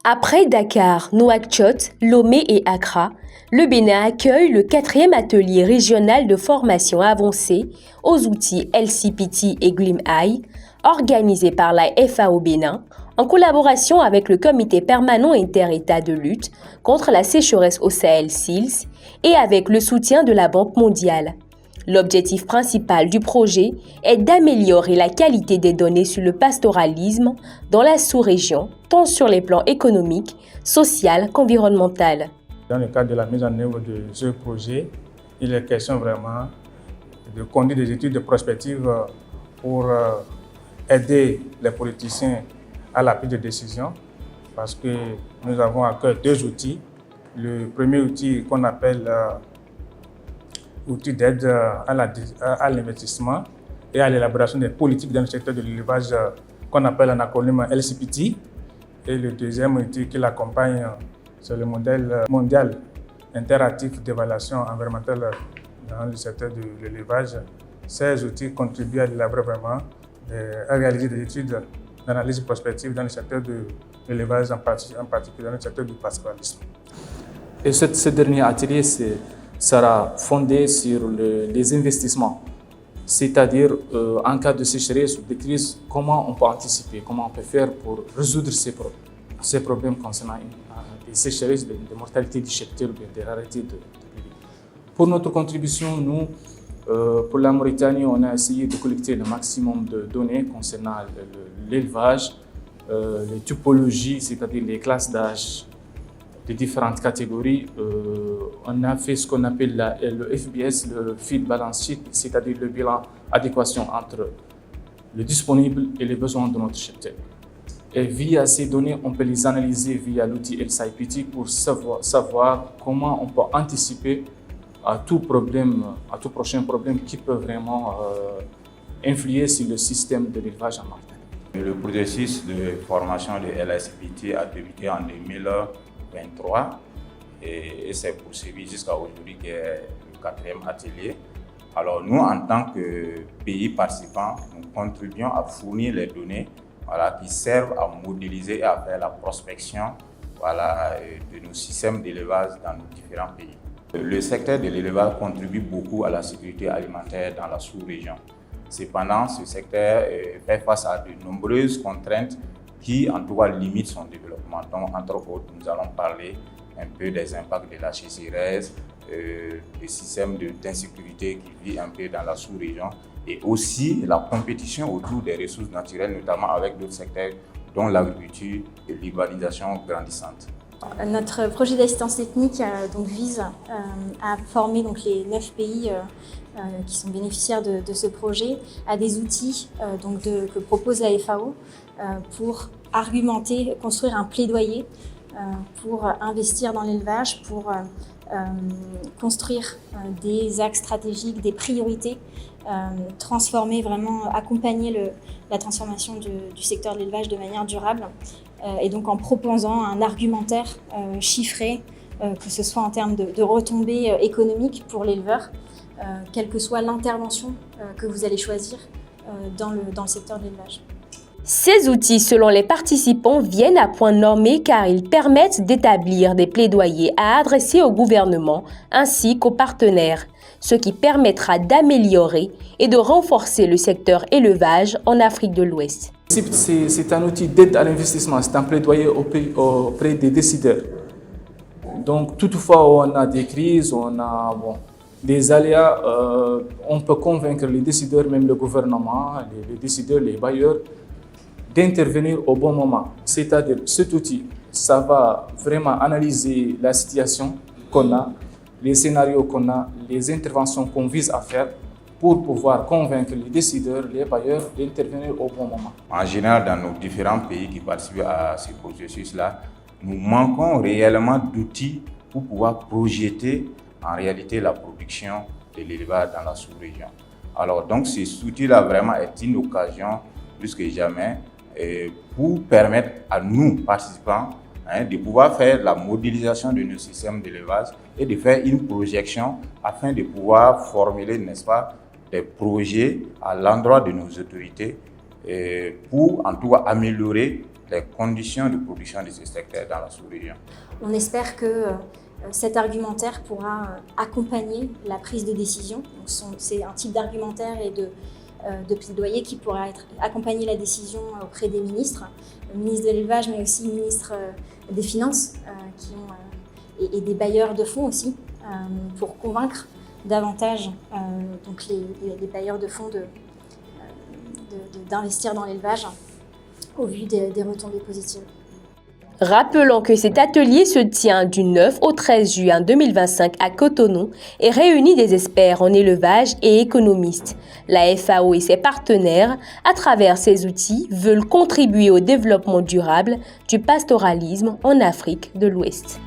Après Dakar, Nouakchott, Lomé et Accra, le Bénin accueille le 4e atelier régional de formation avancée aux outils LCPT et GLIM-I, organisé par la FAO Bénin, en collaboration avec le Comité permanent inter-État de lutte contre la sécheresse au Sahel SILS et avec le soutien de la Banque mondiale. L'objectif principal du projet est d'améliorer la qualité des données sur le pastoralisme dans la sous-région, tant sur les plans économiques, social qu'environnemental. Dans le cadre de la mise en œuvre de ce projet, il est question vraiment de conduire des études de prospective pour aider les politiciens à la prise de décision, parce que nous avons à cœur 2 outils. Le premier outil qu'on appelle outil d'aide à l'investissement et à l'élaboration des politiques dans le secteur de l'élevage qu'on appelle en acronyme LCPT. Et le deuxième outil qui l'accompagne, c'est le modèle mondial interactif d'évaluation environnementale dans le secteur de l'élevage. Ces outils contribuent à élaborer vraiment, à réaliser des études d'analyse prospective dans le secteur de l'élevage, en particulier dans le secteur du pastoralisme. Et ce dernier atelier sera fondé sur les investissements, c'est-à-dire en cas de sécheresse ou de crise, comment on peut anticiper, comment on peut faire pour résoudre ces problèmes concernant des sécheresses, de mortalité du cheptel, des raretés de pluie. Pour notre contribution, nous, pour la Mauritanie, on a essayé de collecter le maximum de données concernant l'élevage, les typologies, c'est-à-dire les classes d'âge, de différentes catégories. On a fait ce qu'on appelle le FBS, le Feed Balance Sheet, c'est-à-dire le bilan adéquation entre le disponible et les besoins de notre cheptel. Et via ces données, on peut les analyser via l'outil LCPT pour savoir comment on peut anticiper à tout prochain problème qui peut vraiment influer sur le système de l'élevage en Mauritanie. Le processus de formation de LCPT a débuté en 2023 et s'est poursuivi jusqu'à aujourd'hui, qui est le 4e atelier. Alors nous, en tant que pays participants, nous contribuons à fournir les données qui servent à modéliser et à faire la prospection de nos systèmes d'élevage dans nos différents pays. Le secteur de l'élevage contribue beaucoup à la sécurité alimentaire dans la sous-région. Cependant, ce secteur fait face à de nombreuses contraintes qui, en tout cas, limitent son développement. Donc, entre autres, nous allons parler un peu des impacts de la sécheresse, des systèmes d'insécurité qui vivent un peu dans la sous-région et aussi la compétition autour des ressources naturelles, notamment avec d'autres secteurs, dont l'agriculture et l'urbanisation grandissante. Notre projet d'assistance technique vise à former les 9 pays qui sont bénéficiaires de ce projet à des outils que propose la FAO pour argumenter, construire un plaidoyer pour investir dans l'élevage, pour construire des axes stratégiques, des priorités, transformer vraiment, accompagner la transformation du secteur de l'élevage de manière durable. Et donc en proposant un argumentaire chiffré, que ce soit en termes de retombées économiques pour l'éleveur, quelle que soit l'intervention que vous allez choisir dans le secteur de l'élevage. Ces outils, selon les participants, viennent à point nommé car ils permettent d'établir des plaidoyers à adresser au gouvernement ainsi qu'aux partenaires, ce qui permettra d'améliorer et de renforcer le secteur élevage en Afrique de l'Ouest. C'est un outil d'aide à l'investissement, c'est un plaidoyer auprès des décideurs. Donc, toutefois, on a des crises, on a des aléas, on peut convaincre les décideurs, même le gouvernement, les décideurs, les bailleurs, d'intervenir au bon moment. C'est-à-dire, cet outil, ça va vraiment analyser la situation qu'on a, les scénarios qu'on a, les interventions qu'on vise à faire pour pouvoir convaincre les décideurs, les bailleurs d'intervenir au bon moment. En général, dans nos différents pays qui participent à ce processus-là, nous manquons réellement d'outils pour pouvoir projeter en réalité la production de l'élevage dans la sous-région. Alors donc, cet outil-là vraiment est une occasion plus que jamais pour permettre à nous, participants, de pouvoir faire la modélisation de nos systèmes d'élevage et de faire une projection afin de pouvoir formuler, n'est-ce pas, des projets à l'endroit de nos autorités pour en tout cas améliorer les conditions de production de ce secteur dans la sous-région. On espère que cet argumentaire pourra accompagner la prise de décision. C'est un type d'argumentaire et de plaidoyer qui pourra accompagner la décision auprès des ministres, le ministre de l'élevage, mais aussi le ministre des Finances et des bailleurs de fonds aussi, pour convaincre davantage donc les bailleurs de fonds d'investir dans l'élevage au vu des retombées positives. Rappelons que cet atelier se tient du 9 au 13 juin 2025 à Cotonou et réunit des experts en élevage et économistes. La FAO et ses partenaires, à travers ces outils, veulent contribuer au développement durable du pastoralisme en Afrique de l'Ouest.